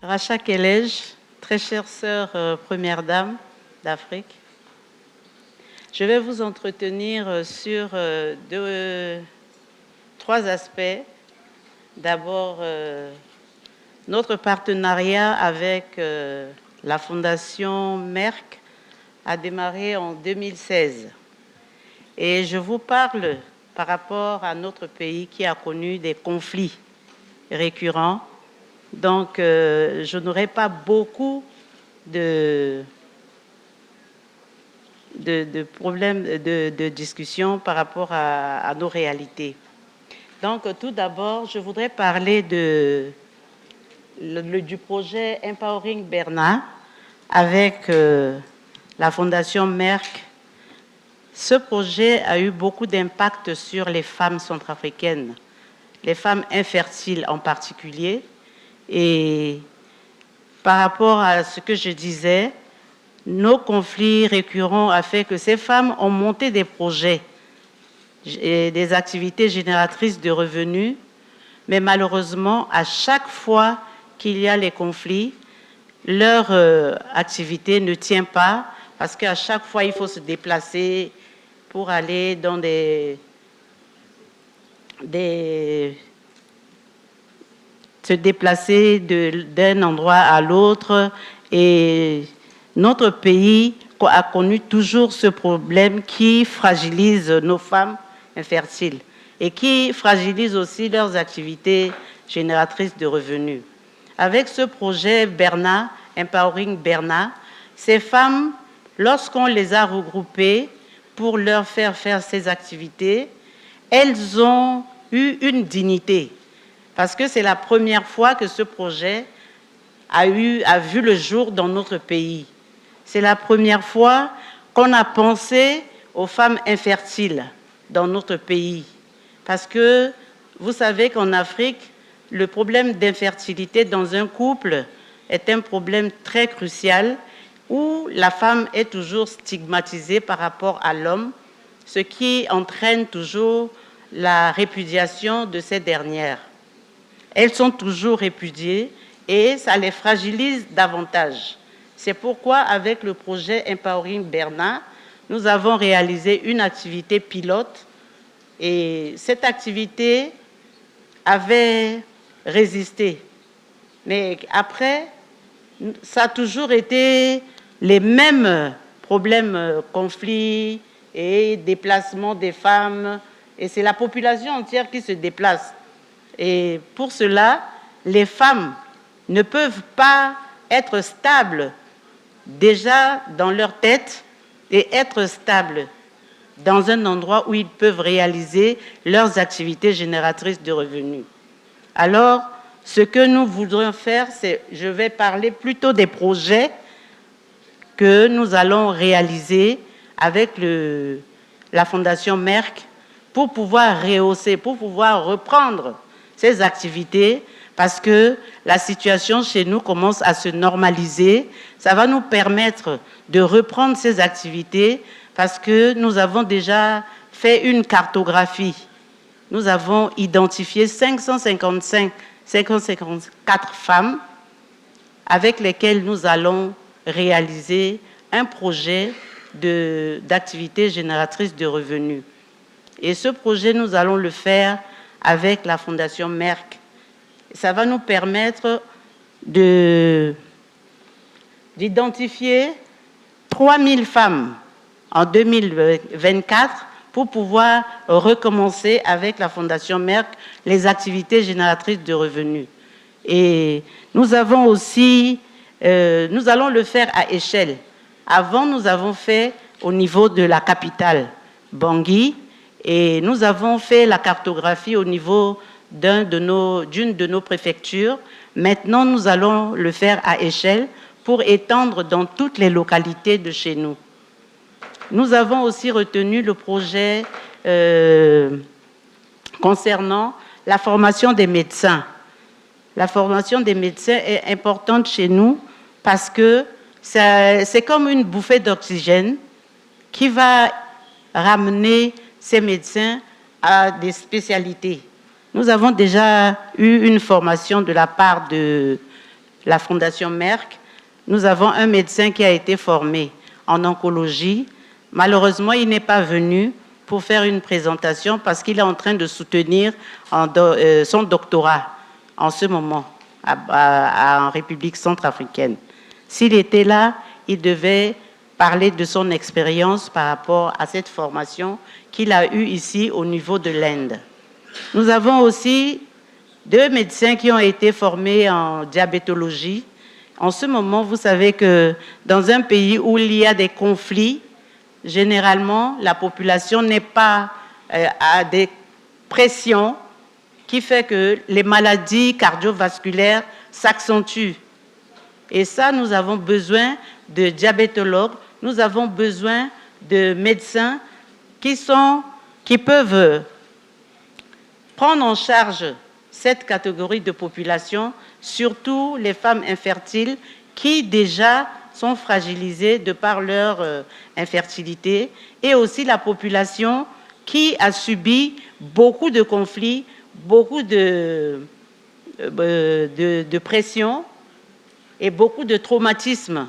Racha Kelej, très chère sœur Première Dame d'Afrique, je vais vous entretenir sur trois aspects. D'abord, notre partenariat avec la Fondation Merck a démarré en 2016. Et je vous parle par rapport à notre pays qui a connu des conflits récurrents. Donc, je n'aurai pas beaucoup de problèmes de discussion par rapport à nos réalités. Donc, tout d'abord, je voudrais parler du projet Empowering Berna avec la Fondation Merck. Ce projet a eu beaucoup d'impact sur les femmes centrafricaines, les femmes infertiles en particulier. Et par rapport à ce que je disais, nos conflits récurrents ont fait que ces femmes ont monté des projets et des activités génératrices de revenus, mais malheureusement, à chaque fois qu'il y a les conflits, leur activité ne tient pas parce qu'à chaque fois, il faut se déplacer pour aller dans se déplacer d'un endroit à l'autre. Et notre pays a connu toujours ce problème qui fragilise nos femmes infertiles et qui fragilise aussi leurs activités génératrices de revenus. Avec ce projet Berna, Empowering Berna, ces femmes, lorsqu'on les a regroupées pour leur faire ces activités, elles ont eu une dignité. Parce que c'est la première fois que ce projet a vu le jour dans notre pays. C'est la première fois qu'on a pensé aux femmes infertiles dans notre pays. Parce que vous savez qu'en Afrique, le problème d'infertilité dans un couple est un problème très crucial où la femme est toujours stigmatisée par rapport à l'homme, ce qui entraîne toujours la répudiation de ces dernières. Elles sont toujours répudiées et ça les fragilise davantage. C'est pourquoi, avec le projet Empowering Berna, nous avons réalisé une activité pilote et cette activité avait résisté. Mais après, ça a toujours été les mêmes problèmes, conflits et déplacements des femmes. Et c'est la population entière qui se déplace. Et pour cela, les femmes ne peuvent pas être stables déjà dans leur tête et être stables dans un endroit où ils peuvent réaliser leurs activités génératrices de revenus. Alors, ce que nous voudrions faire, c'est, je vais parler plutôt des projets que nous allons réaliser avec la Fondation Merck pour pouvoir rehausser, pour pouvoir reprendre ces activités, parce que la situation chez nous commence à se normaliser. Ça va nous permettre de reprendre ces activités parce que nous avons déjà fait une cartographie. Nous avons identifié 554 femmes avec lesquelles nous allons réaliser un projet d'activité génératrice de revenus. Et ce projet, nous allons le faire avec la Fondation Merck. Ça va nous permettre d'identifier 3000 femmes en 2024 pour pouvoir recommencer avec la Fondation Merck les activités génératrices de revenus. Et nous avons aussi, nous allons le faire à échelle. Avant, nous avons fait au niveau de la capitale, Bangui, et nous avons fait la cartographie au niveau d'une de nos préfectures. Maintenant, nous allons le faire à échelle pour étendre dans toutes les localités de chez nous. Nous avons aussi retenu le projet concernant la formation des médecins. La formation des médecins est importante chez nous parce que c'est comme une bouffée d'oxygène qui va ramener ces médecins à des spécialités. Nous avons déjà eu une formation de la part de la Fondation Merck, nous avons un médecin qui a été formé en oncologie. Malheureusement, il n'est pas venu pour faire une présentation parce qu'il est en train de soutenir son doctorat en ce moment en République centrafricaine. S'il était là, il devait parler de son expérience par rapport à cette formation qu'il a eue ici au niveau de l'Inde. Nous avons aussi 2 médecins qui ont été formés en diabétologie. En ce moment, vous savez que dans un pays où il y a des conflits, généralement, la population n'est pas à des pressions qui fait que les maladies cardiovasculaires s'accentuent. Et ça, nous avons besoin de diabétologues, nous avons besoin de médecins qui peuvent prendre en charge cette catégorie de population, surtout les femmes infertiles qui déjà sont fragilisées de par leur infertilité, et aussi la population qui a subi beaucoup de conflits, beaucoup de pression et beaucoup de traumatismes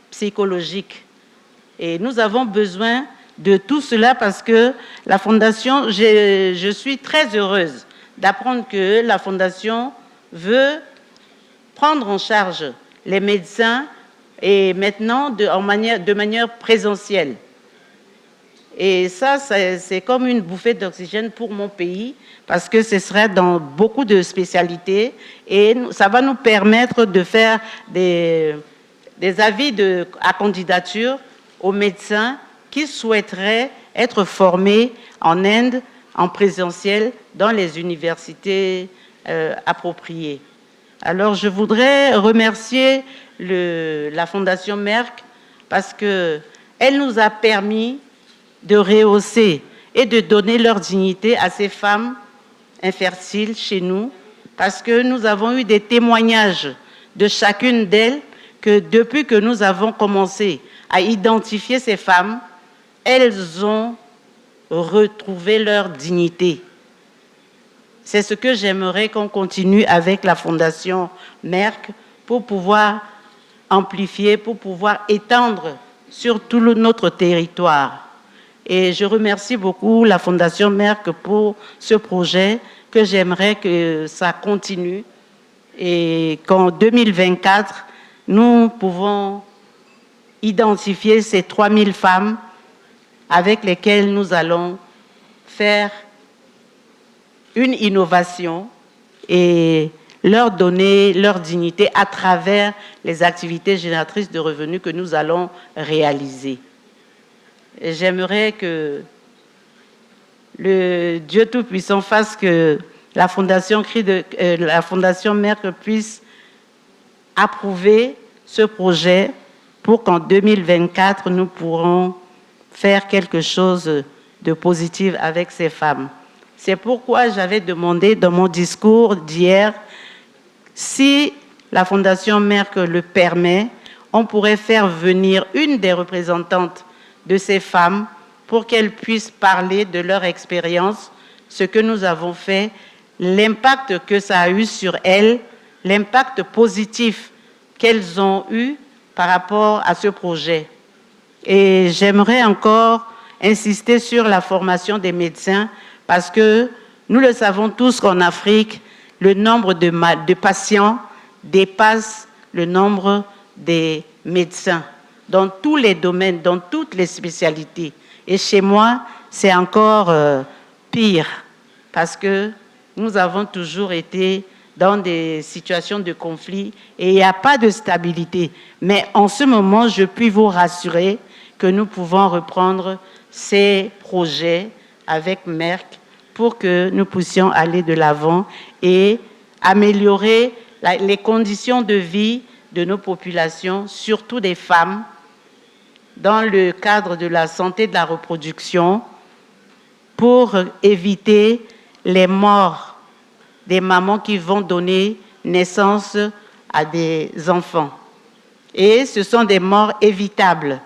psychologiques. Et nous avons besoin de tout cela parce que la Fondation, je suis très heureuse d'apprendre que la Fondation veut prendre en charge les médecins et maintenant de manière présentielle. Et ça, c'est comme une bouffée d'oxygène pour mon pays parce que ce serait dans beaucoup de spécialités et ça va nous permettre de faire des avis à candidature aux médecins qui souhaiteraient être formés en Inde, en présentiel, dans les universités appropriées. Alors, je voudrais remercier la Fondation Merck parce qu'elle nous a permis de rehausser et de donner leur dignité à ces femmes infertiles chez nous, parce que nous avons eu des témoignages de chacune d'elles que depuis que nous avons commencé à identifier ces femmes, elles ont retrouvé leur dignité. C'est ce que j'aimerais qu'on continue avec la Fondation Merck pour pouvoir amplifier, pour pouvoir étendre sur tout notre territoire. Et je remercie beaucoup la Fondation Merck pour ce projet que j'aimerais que ça continue et qu'en 2024, nous pouvons identifier ces 3000 femmes avec lesquelles nous allons faire une innovation et leur donner leur dignité à travers les activités génératrices de revenus que nous allons réaliser. J'aimerais que le Dieu Tout-Puissant fasse que la Fondation Merck puisse approuver ce projet pour qu'en 2024, nous pourrons faire quelque chose de positif avec ces femmes. C'est pourquoi j'avais demandé dans mon discours d'hier, si la Fondation Merck le permet, on pourrait faire venir une des représentantes de ces femmes pour qu'elles puissent parler de leur expérience, ce que nous avons fait, l'impact que ça a eu sur elles, l'impact positif qu'elles ont eu par rapport à ce projet. Et j'aimerais encore insister sur la formation des médecins parce que nous le savons tous qu'en Afrique, le nombre de patients dépasse le nombre des médecins dans tous les domaines, dans toutes les spécialités. Et chez moi, c'est encore pire parce que nous avons toujours été dans des situations de conflit et il n'y a pas de stabilité. Mais en ce moment, je puis vous rassurer que nous pouvons reprendre ces projets avec Merck pour que nous puissions aller de l'avant et améliorer les conditions de vie de nos populations, surtout des femmes, dans le cadre de la santé de la reproduction, pour éviter les morts des mamans qui vont donner naissance à des enfants. Et ce sont des morts évitables.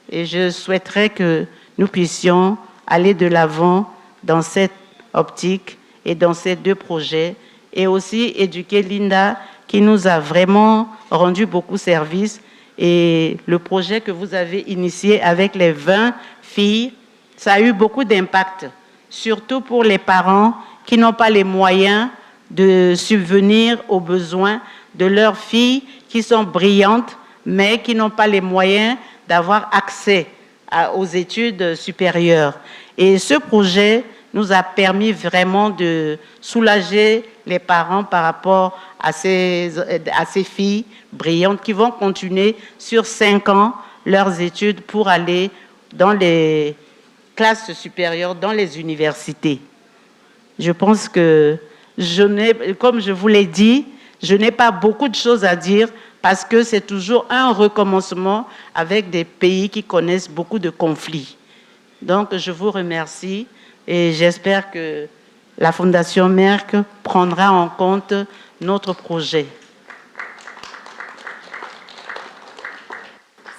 Et je souhaiterais que nous puissions aller de l'avant dans cette optique et dans ces 2 projets, et aussi éduquer Linda, qui nous a vraiment rendu beaucoup service. Et le projet que vous avez initié avec les 20 filles, ça a eu beaucoup d'impact, surtout pour les parents qui n'ont pas les moyens de subvenir aux besoins de leurs filles qui sont brillantes, mais qui n'ont pas les moyens d'avoir accès aux études supérieures. Et ce projet nous a permis vraiment de soulager les parents par rapport à ces filles brillantes qui vont continuer sur 5 ans leurs études pour aller dans les classes supérieures, dans les universités. Je pense que comme je vous l'ai dit, je n'ai pas beaucoup de choses à dire parce que c'est toujours un recommencement avec des pays qui connaissent beaucoup de conflits. Donc, je vous remercie et j'espère que la Fondation Merck prendra en compte notre projet.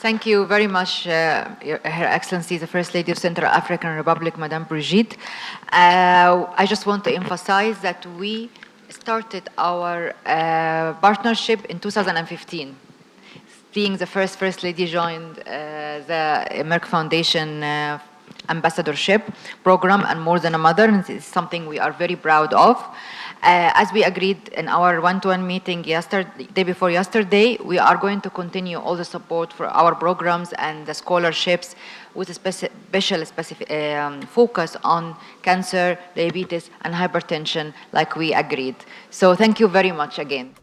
Thank you very much, Her Excellency, the First Lady of Central African Republic, Madame Brigitte. I just want to emphasize that we started our partnership in 2015. Being the First Lady joined the Merck Foundation ambassadorship program and More Than a Mother, and it's something we are very proud of. As we agreed in our one-to-one meeting day before yesterday, we are going to continue all the support for our programs and the scholarships with a special focus on cancer, diabetes, and hypertension like we agreed. So thank you very much again.